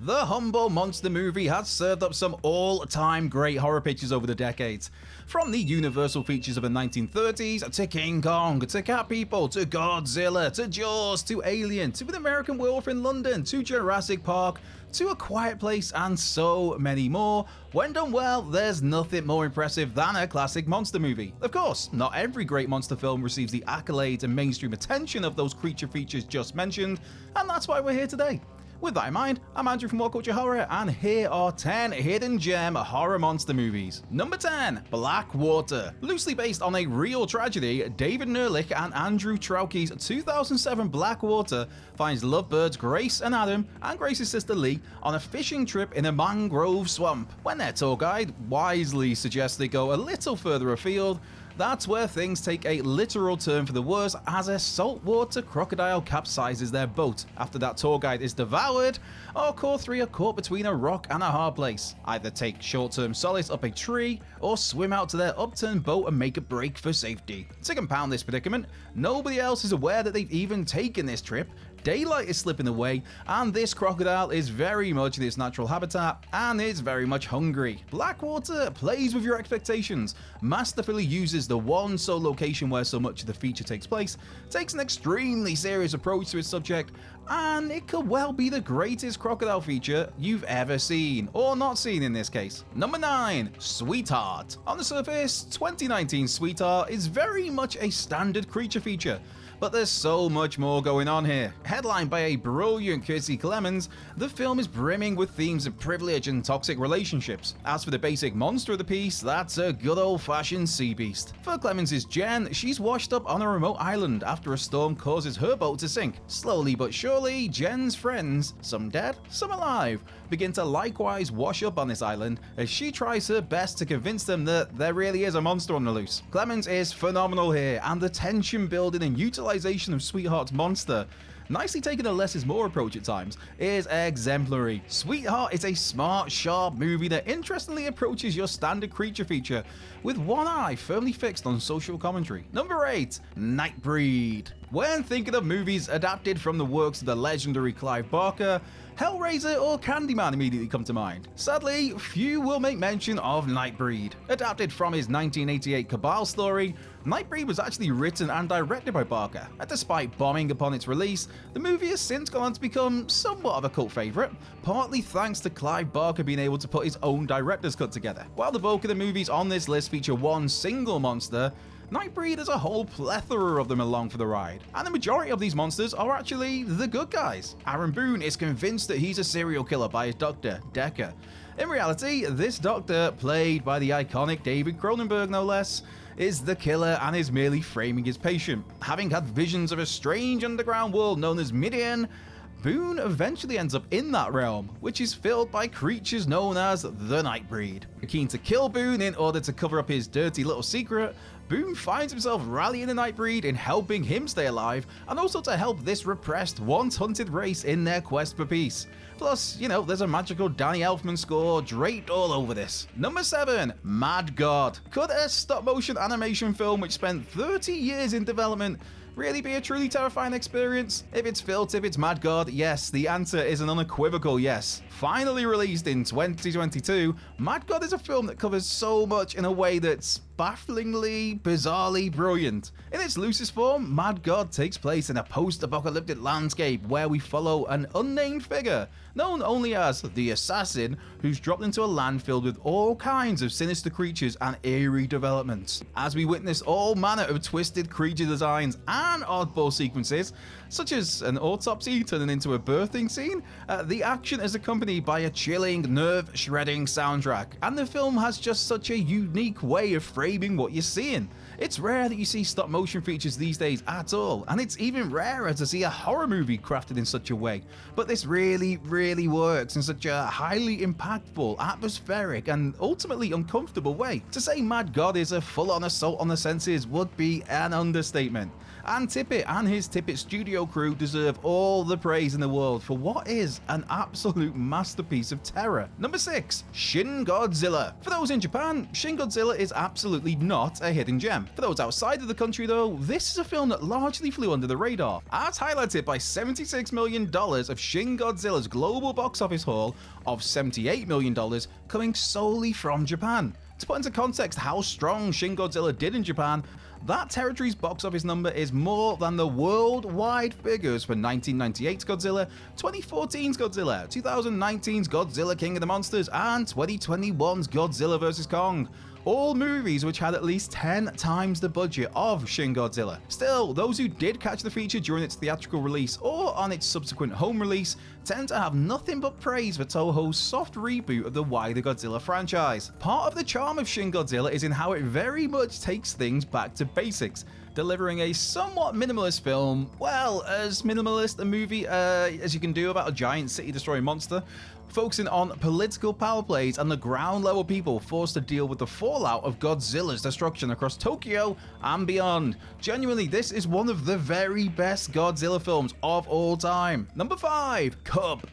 The humble monster movie has served up some all-time great horror pictures over the decades. From the Universal features of the 1930s, to King Kong, to Cat People, to Godzilla, to Jaws, to Alien, to An American Werewolf in London, to Jurassic Park, to A Quiet Place, and so many more. When done well, there's nothing more impressive than a classic monster movie. Of course, not every great monster film receives the accolades and mainstream attention of those creature features just mentioned, and that's why we're here today. With that in mind, I'm Andrew from What Culture Horror, and here are 10 hidden gem horror monster movies. Number 10, Blackwater. Loosely based on a real tragedy, David Nerlich and Andrew Trauke's 2007 Blackwater finds lovebirds Grace and Adam, and Grace's sister Lee, on a fishing trip in a mangrove swamp. When their tour guide wisely suggests they go a little further afield, that's where things take a literal turn for the worse as a saltwater crocodile capsizes their boat after that tour guide is devoured, or core 3 are caught between a rock and a hard place. Either take short-term solace up a tree, or swim out to their upturned boat and make a break for safety. To compound this predicament, nobody else is aware that they've even taken this trip, daylight is slipping away, and this crocodile is very much in its natural habitat and is very much hungry. Blackwater plays with your expectations, masterfully uses the one sole location where so much of the feature takes place, takes an extremely serious approach to its subject, and it could well be the greatest crocodile feature you've ever seen, or not seen in this case. Number 9, Sweetheart. On the surface, 2019 Sweetheart is very much a standard creature feature, but there's so much more going on here. Headlined by a brilliant Kiersey Clemons, the film is brimming with themes of privilege and toxic relationships. As for the basic monster of the piece, that's a good old-fashioned sea beast. For Clemons' Jen, she's washed up on a remote island after a storm causes her boat to sink. Slowly but surely, Jen's friends, some dead, some alive, begin to likewise wash up on this island as she tries her best to convince them that there really is a monster on the loose. Clemons is phenomenal here, and the tension building and utilization of Sweetheart's monster, nicely taking a less is more approach at times, is exemplary. Sweetheart is a smart, sharp movie that interestingly approaches your standard creature feature with one eye firmly fixed on social commentary. Number 8, Nightbreed. When thinking of movies adapted from the works of the legendary Clive Barker, Hellraiser or Candyman immediately come to mind. Sadly, few will make mention of Nightbreed. Adapted from his 1988 Cabal story, Nightbreed was actually written and directed by Barker, and despite bombing upon its release, the movie has since gone on to become somewhat of a cult favourite, partly thanks to Clive Barker being able to put his own director's cut together. While the bulk of the movies on this list feature one single monster, Nightbreed has a whole plethora of them along for the ride, and the majority of these monsters are actually the good guys. Aaron Boone is convinced that he's a serial killer by his doctor, Decker. In reality, this doctor, played by the iconic David Cronenberg no less, is the killer and is merely framing his patient. Having had visions of a strange underground world known as Midian, Boone eventually ends up in that realm, which is filled by creatures known as the Nightbreed. Keen to kill Boone in order to cover up his dirty little secret, Boone finds himself rallying the Nightbreed in helping him stay alive, and also to help this repressed, once-hunted race in their quest for peace. Plus, you know, there's a magical Danny Elfman score draped all over this. Number 7, Mad God. Could a stop-motion animation film which spent 30 years in development really be a truly terrifying experience? If it's Phil Tippett's Mad God, yes, the answer is an unequivocal yes. Finally released in 2022, Mad God is a film that covers so much in a way that's bafflingly, bizarrely brilliant. In its loosest form, Mad God takes place in a post-apocalyptic landscape where we follow an unnamed figure, known only as the Assassin, who's dropped into a land filled with all kinds of sinister creatures and eerie developments. As we witness all manner of twisted creature designs and oddball sequences, such as an autopsy turning into a birthing scene, the action is accompanied by a chilling, nerve-shredding soundtrack, and the film has just such a unique way of framing what you're seeing. It's rare that you see stop-motion features these days at all, and it's even rarer to see a horror movie crafted in such a way, but this really works in such a highly impactful, atmospheric, and ultimately uncomfortable way. To say Mad God is a full-on assault on the senses would be an understatement. And Tippett and his Tippett studio crew deserve all the praise in the world for what is an absolute masterpiece of terror. Number 6, Shin Godzilla. For those in Japan, Shin Godzilla is absolutely not a hidden gem. Japan. For those outside of the country though, this is a film that largely flew under the radar, as highlighted by $76 million of Shin Godzilla's global box office haul of $78 million coming solely from Japan. To put into context how strong Shin Godzilla did in Japan, that territory's box office number is more than the worldwide figures for 1998's Godzilla, 2014's Godzilla, 2019's Godzilla King of the Monsters, and 2021's Godzilla vs. Kong. All movies which had at least 10 times the budget of Shin Godzilla. Still, those who did catch the feature during its theatrical release or on its subsequent home release tend to have nothing but praise for Toho's soft reboot of the wider Godzilla franchise. Part of the charm of Shin Godzilla is in how it very much takes things back to basics, delivering a somewhat minimalist film, well, as minimalist a movie as you can do about a giant city-destroying monster, focusing on political power plays and the ground-level people forced to deal with the fallout of Godzilla's destruction across Tokyo and beyond. Genuinely, this is one of the very best Godzilla films of all time. Number 5, Cub.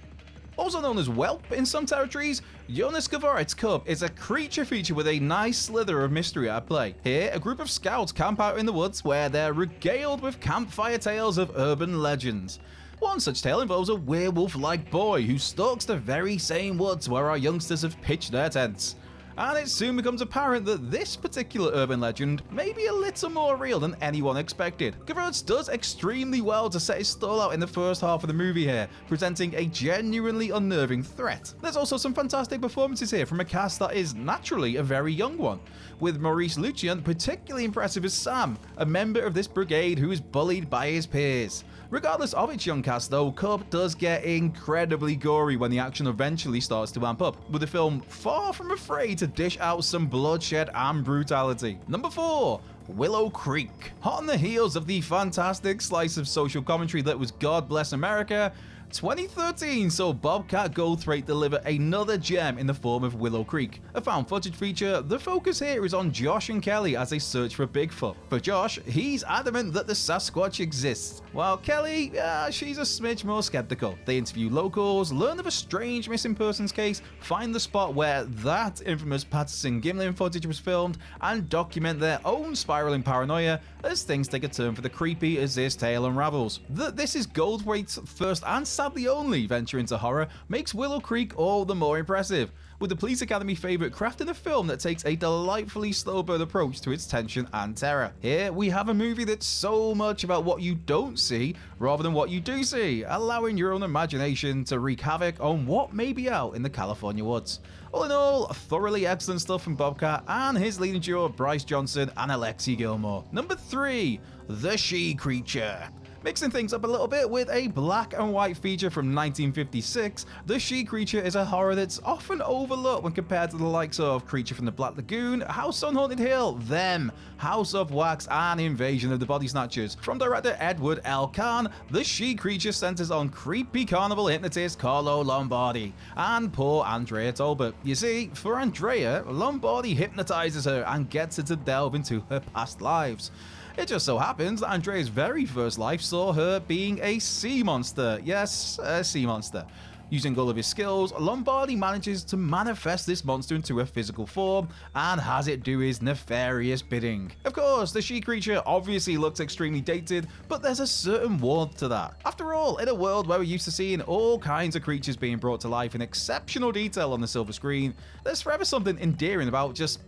Also known as Whelp in some territories, Jonas Gavarit's Cub is a creature feature with a nice slither of mystery at play. Here, a group of scouts camp out in the woods where they're regaled with campfire tales of urban legends. One such tale involves a werewolf-like boy who stalks the very same woods where our youngsters have pitched their tents. And it soon becomes apparent that this particular urban legend may be a little more real than anyone expected. Gavaritz does extremely well to set his stall out in the first half of the movie here, presenting a genuinely unnerving threat. There's also some fantastic performances here from a cast that is naturally a very young one, with Maurice Lucien particularly impressive as Sam, a member of this brigade who is bullied by his peers. Regardless of its young cast though, Cub does get incredibly gory when the action eventually starts to amp up, with the film far from afraid to dish out some bloodshed and brutality. Number 4, Willow Creek. Hot on the heels of the fantastic slice of social commentary that was God Bless America, 2013 saw Bobcat Goldthwait deliver another gem in the form of Willow Creek, a found footage feature. The focus here is on Josh and Kelly as they search for Bigfoot. For Josh, he's adamant that the Sasquatch exists, while Kelly, she's a smidge more skeptical. They interview locals, learn of a strange missing persons case, find the spot where that infamous Patterson-Gimlin footage was filmed, and document their own spiraling paranoia as things take a turn for the creepy as this tale unravels. That this is Goldthwait's first and sadly only venture into horror makes Willow Creek all the more impressive, with the Police Academy favourite crafting a film that takes a delightfully slow burn approach to its tension and terror. Here we have a movie that's so much about what you don't see rather than what you do see, allowing your own imagination to wreak havoc on what may be out in the California woods. All in all, thoroughly excellent stuff from Bobcat and his leading duo of Bryce Johnson and Alexi Gilmore. Number 3, The She Creature. Mixing things up a little bit with a black and white feature from 1956, The She Creature is a horror that's often overlooked when compared to the likes of Creature from the Black Lagoon, House on Haunted Hill, Them, House of Wax, and Invasion of the Body Snatchers. From director Edward L. Kahn, The She Creature centers on creepy carnival hypnotist Carlo Lombardi and poor Andrea Tolbert. You see, for Andrea, Lombardi hypnotizes her and gets her to delve into her past lives. It just so happens that Andrea's very first life saw her being a sea monster. Yes, a sea monster. Using all of his skills, Lombardi manages to manifest this monster into a physical form and has it do his nefarious bidding. Of course, the She Creature obviously looks extremely dated, but there's a certain warmth to that. After all, in a world where we're used to seeing all kinds of creatures being brought to life in exceptional detail on the silver screen, there's forever something endearing about just,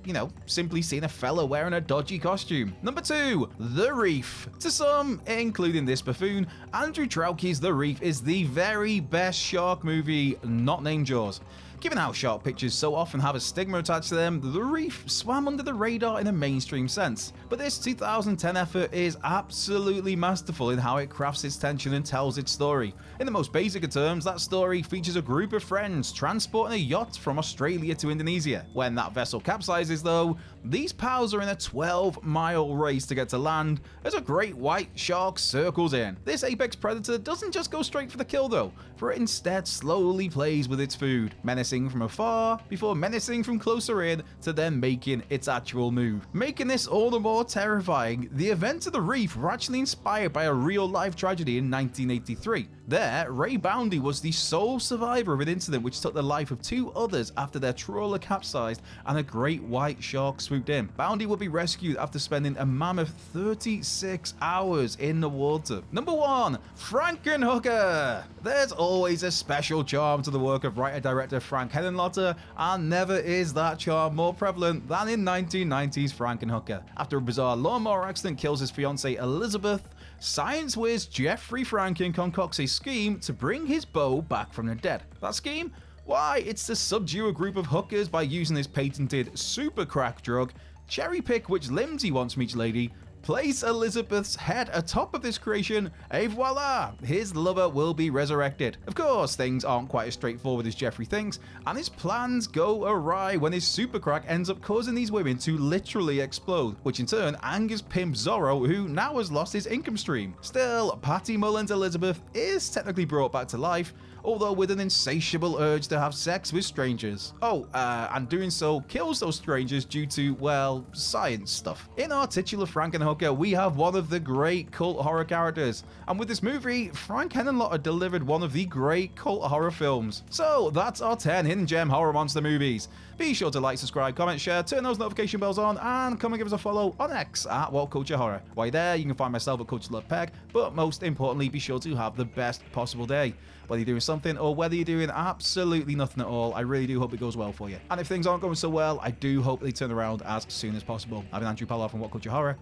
simply seeing a fella wearing a dodgy costume. Number 2, The Reef. To some, including this buffoon, Andrew Trauki's The Reef is the very best shark movie not named Jaws. Given how shark pictures so often have a stigma attached to them, The Reef swam under the radar in a mainstream sense. But this 2010 effort is absolutely masterful in how it crafts its tension and tells its story. In the most basic of terms, that story features a group of friends transporting a yacht from Australia to Indonesia. When that vessel capsizes though, these pals are in a 12-mile race to get to land as a great white shark circles in. This apex predator doesn't just go straight for the kill though, for it instead slowly plays with its food, menacing from afar before menacing from closer in to then making its actual move. Making this all the more terrifying, the events of The Reef were actually inspired by a real-life tragedy in 1983. There, Ray Boundy was the sole survivor of an incident which took the life of 2 others after their trawler capsized and a great white shark swooped in. Boundy would be rescued after spending a mammoth 36 hours in the water. Number 1. Frankenhooker. There's always a special charm to the work of writer-director Frank Henenlotter, and never is that charm more prevalent than in 1990's Frankenhooker. After a bizarre lawnmower accident kills his fiancée Elizabeth, science whiz Jeffrey Franken concocts a scheme to bring his beau back from the dead. That scheme? Why, it's to subdue a group of hookers by using his patented super crack drug, cherry pick which limbs he wants from each lady, place Elizabeth's head atop of this creation, et voila! His lover will be resurrected. Of course, things aren't quite as straightforward as Jeffrey thinks, and his plans go awry when his super crack ends up causing these women to literally explode, which in turn angers pimp Zorro, who now has lost his income stream. Still, Patty Mullen's Elizabeth is technically brought back to life, although with an insatiable urge to have sex with strangers. And doing so kills those strangers due to, well, science stuff. In our titular Frankenhooker, we have one of the great cult horror characters, and with this movie, Frank Henenlotter delivered one of the great cult horror films. So that's our 10 hidden gem horror monster movies. Be sure to like, subscribe, comment, share, turn those notification bells on, and come and give us a follow on X at What Culture Horror. While you're there, you can find myself at Culture Love Peg, but most importantly, be sure to have the best possible day. Whether you're doing something or whether you're doing absolutely nothing at all, I really do hope it goes well for you. And if things aren't going so well, I do hope they turn around as soon as possible. I've been Andrew Paloff from What Culture Horror.